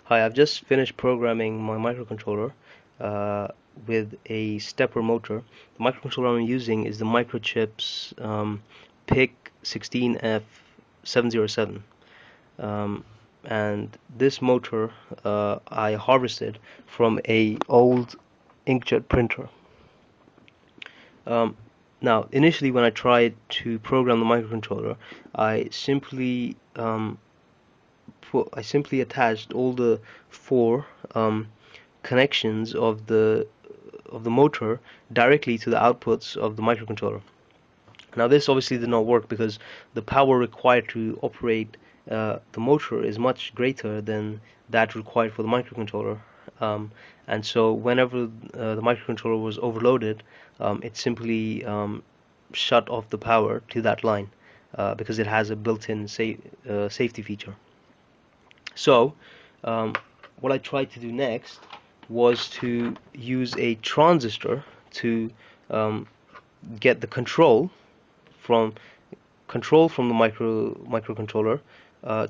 Hi, I've just finished programming my microcontroller uh, with a stepper motor. The microcontroller I'm using is the Microchip's PIC16F707. Um, and this motor I harvested from a old inkjet printer. Um, Now, initially when I tried to program the microcontroller, I simply attached all the four connections of the motor directly to the outputs of the microcontroller. Now this obviously did not work because the power required to operate the motor is much greater than that required for the microcontroller. Um, and so whenever the microcontroller was overloaded, it simply shut off the power to that line because it has a built-in safety feature. So, um, what I tried to do next was to use a transistor to um, get the from control from the microcontroller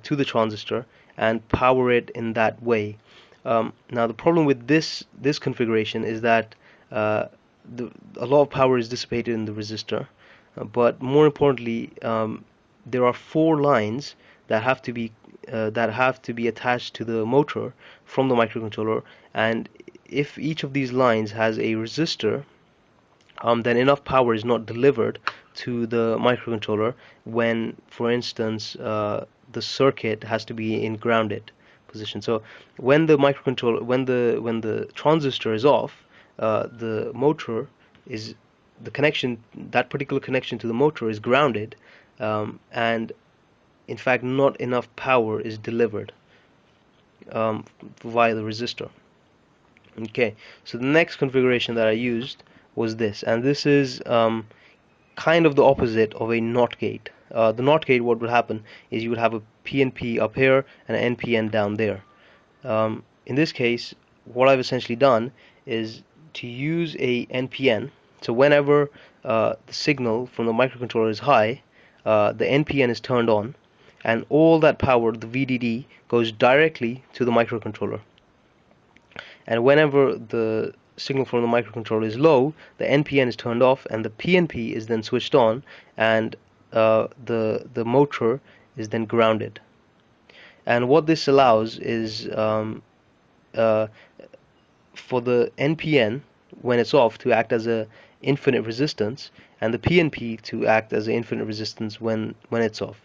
to the transistor and power it in that way. Now the problem with this configuration is that uh, a lot of power is dissipated in the resistor, but more importantly, there are four lines that have to be attached to the motor from the microcontroller, and if each of these lines has a resistor, then enough power is not delivered to the microcontroller when, for instance, the circuit has to be in grounded position. So when the transistor is off, the motor is the connection that particular connection to the motor is grounded, and in fact not enough power is delivered via the resistor. Okay, so the next configuration that I used was this, and this is kind of the opposite of a NOT gate. The NOT gate, what would happen is you would have a PNP up here and an NPN down there. In this case, what I've essentially done is to use a NPN. So whenever the signal from the microcontroller is high, the NPN is turned on, and all that power, the VDD, goes directly to the microcontroller. And whenever the signal from the microcontroller is low, the NPN is turned off and the PNP is then switched on, and the motor is then grounded. And what this allows is uh, for the NPN, when it's off, to act as a infinite resistance, and the PNP to act as an infinite resistance when it's off.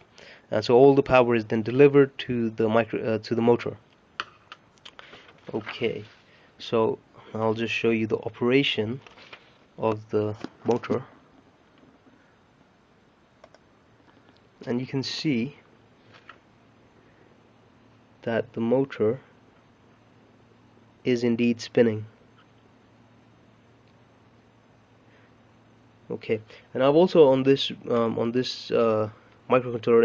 And so all the power is then delivered to the motor. Okay, so I'll just show you the operation of the motor, and you can see that the motor is indeed spinning. Okay, and I've also on this microcontroller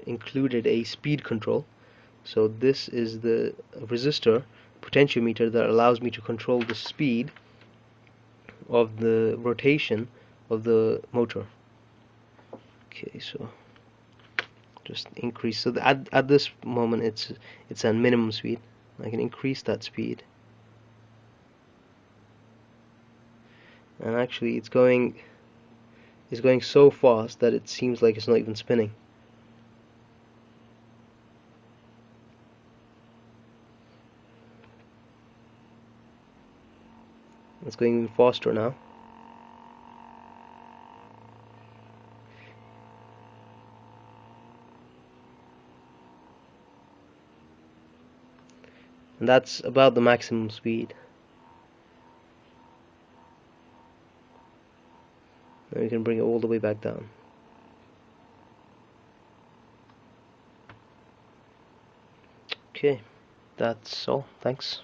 included a speed control. So this is the resistor potentiometer that allows me to control the speed of the rotation of the motor. Okay, so just increase. So at this moment it's at minimum speed. I can increase that speed, and actually it's going so fast that it seems like it's not even spinning. It's going even faster now. And that's about the maximum speed. Now we can bring it all the way back down. Okay, that's all. Thanks.